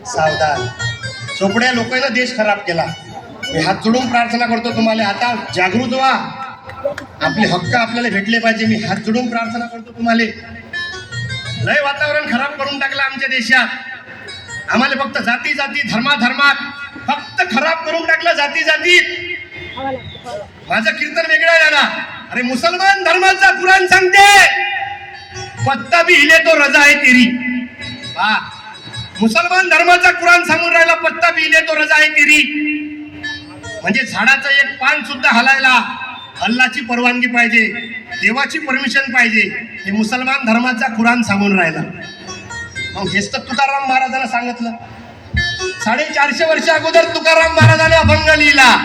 सावधान. चोपड्या लोकांना देश खराब केला. मी हात जोडून प्रार्थना करतो तुम्हाला, आता जागृत व्हा. आपले हक्क आपल्याला भेटले पाहिजे. मी हात जोडून प्रार्थना करतो तुम्हाला. लय वातावरण खराब करून टाकलं आमच्या देशात. आम्हाला फक्त जाती जाती धर्मात फक्त खराब करून टाकलं. जाती जातीत माझं कीर्तन वेगळं आहे ना. अरे मुसलमान धर्माचा कुराण सांगते पत्ता भी हिले तो रजा आहे तेरी. मुसलमान धर्माचा कुराण सांगून राहिला पत्ता भी हिले तो रजा आहे तेरी. म्हणजे झाडाचं एक पान सुद्धा हलायला अल्लाची परवानगी पाहिजे, देवाची परमिशन पाहिजे. हे मुसलमान धर्माचा कुराण सांगून राहिला. मग हेच तर तुकाराम महाराजांना सांगितलं. 450 वर्ष अगोदर तुकाराम महाराजाने अभंग लिहिला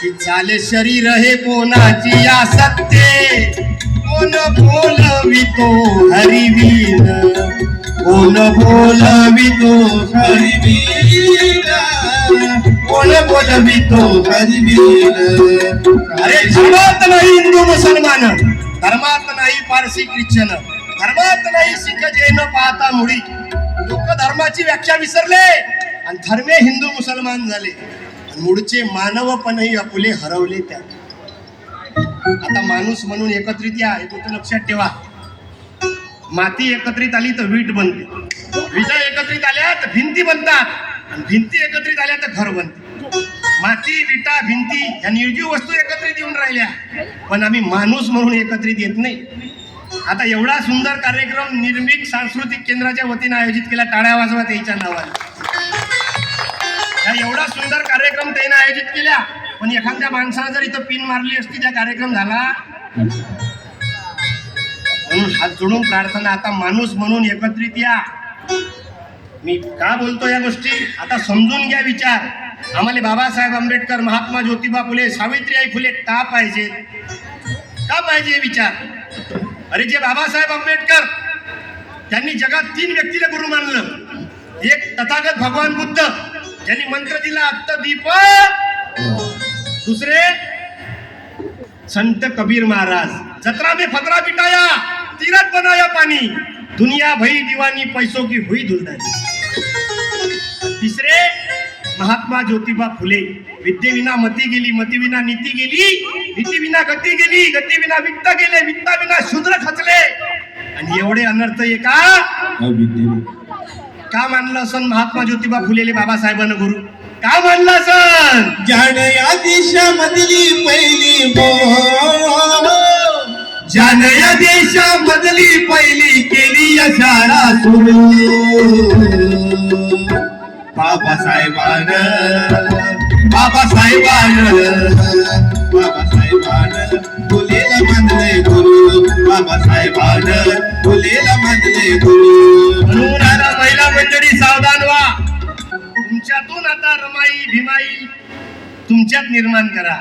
की चाले शरीर हे कोणाची या सत्ते, कोण बोलवितो हरिवीर, कोण बोलवितो हरिवीर, कोण बोलवितो हरिवीर. अरे धर्मात नाही हिंदू मुसलमान, धर्मात नाही पारसी ख्रिश्चन, धर्मात नाही शीख जैन पाहता मुळी. लोक धर्माची व्याख्या विसरले आणि धर्मे हिंदू मुसलमान झाले. मूळचे मानवपणही अपुले हरवले त्यात. आता माणूस म्हणून एकत्रित या, हे गोष्ट लक्षात ठेवा. माती एकत्रित आली तर वीट बनते, विटा एकत्रित आल्या तर भिंती बनतात, आणि भिंती एकत्रित आल्या तर घर बनते. माती विटा भिंती या निर्जीव वस्तू एकत्रित येऊन राहिल्या, पण आम्ही माणूस म्हणून एकत्रित येत नाही. आता एवढा सुंदर कार्यक्रम निर्मिक सांस्कृतिक केंद्राच्या वतीने आयोजित केला. टाळ्या वाजवा त्याच्या नावाने. एवढा सुंदर कार्यक्रम त्याने आयोजित केला, पण एखाद्या माणसाने जर इथं पिन मारली असती त्या कार्यक्रम झाला. म्हणून हात जोडून प्रार्थना, आता माणूस म्हणून एकत्रित या. मी का बोलतो या गोष्टी आता समजून घ्या. विचार आम्हाला बाबासाहेब आंबेडकर, महात्मा ज्योतिबा फुले, सावित्रीबाई फुले का पाहिजे? का पाहिजे विचार. अरे जे बाबासाहेब आंबेडकर त्यांनी जगात 3 व्यक्तीला गुरु मानलं. एक तथागत भगवान बुद्ध ज्यांनी मंत्र दिला अत्तदीप, दुसरे संत कबीर महाराज, जत्रा में फतरा बिटाया, तीरथ बनाया पानी, दुनिया भई दीवानी, पैसों की हुई धुलदारी. तिसरे महात्मा ज्योतिबा फुले, विद्येविना मती गेली, मतीविना नीती गेली, नीतीविना गती गेली, गतीविना वित्त गेले, वित्ताविना शूद्र खचले. आणि एवढे अनर्थ आहे का मानलं असन महात्मा ज्योतिबा फुलेले बाबासाहेबांना गुरु? का मानलं असन? ज्याने या देशामधली पहिली ज्याने या देशामधली पहिली केली या शाळा सुरू, बाबासाहेबानं फुलेला मानले गुरु, बाबासाहेबानं फुलेला मानले गुरु. म्हणून आता महिला मंडळी सावधान व्हा. तुमच्यातून आता रमाई भीमाई तुमच्यात निर्माण करा.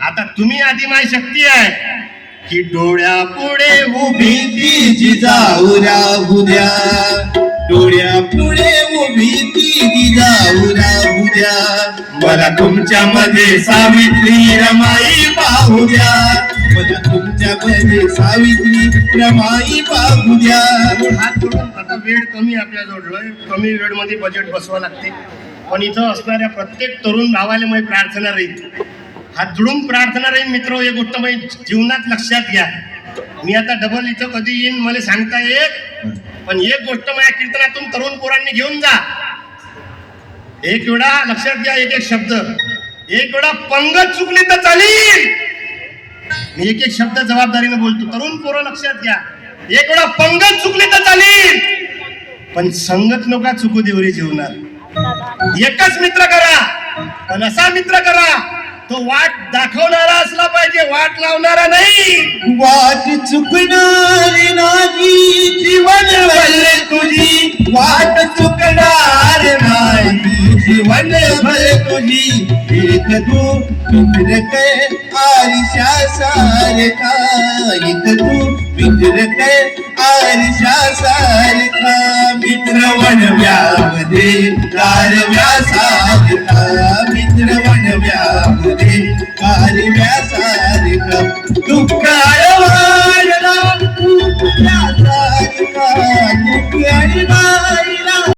आता तुम्ही आदिमाय शक्ती आहे की डोळ्या पुढे उभी ती जिजाऊरा उद्या, डोळ्या पुढे उभी ती जिजाऊरा उद्या. मला तुमच्या मध्ये सावित्री रमाई पाहू द्या, मला तुमच्या मध्ये सावित्री रमाई पाहू द्या. हात जोडून आता वेळ कमी आपल्याजवळ, कमी वेळ मध्ये बजेट बसवा लागते. पण इथं असणाऱ्या प्रत्येक तरुण भावाला मी प्रार्थना राहील, हात जोडून प्रार्थना राहील. मित्र एक गोष्ट मी जीवनात लक्षात घ्या. मी आता डबल इथं कधी येईन मला सांगता येत, पण एक गोष्ट माझ्या कीर्तनातून तरुण पोरांनी घेऊन जा. एक वेळा लक्षात घ्या, एक एक शब्द, एक वेळा पंगत चुकली तर चालेल. मी एक एक शब्द जबाबदारीने बोलतो. तरुण पोरं लक्षात घ्या, एक वेळा पंगत चुकली तर चालेल, पण संगत नका चुकू देऊ रे जीवनात. एकच मित्र करा, पण असा मित्र करा तो वाट दाखवणारा असला पाहिजे, वाट लावणारा नाही. वाट चुकणार नाही जीवन भर तुझी, वाट चुकणार नाही जीवन भर तुझी. एक तू मित्र कै आरशा सारखा, एक तू मित्र कै आरशा सारखा. मित्र वनव्यामध्ये कारव्यासारखा, मित्र वनव्यामध्ये कारव्यासारखा. दुःख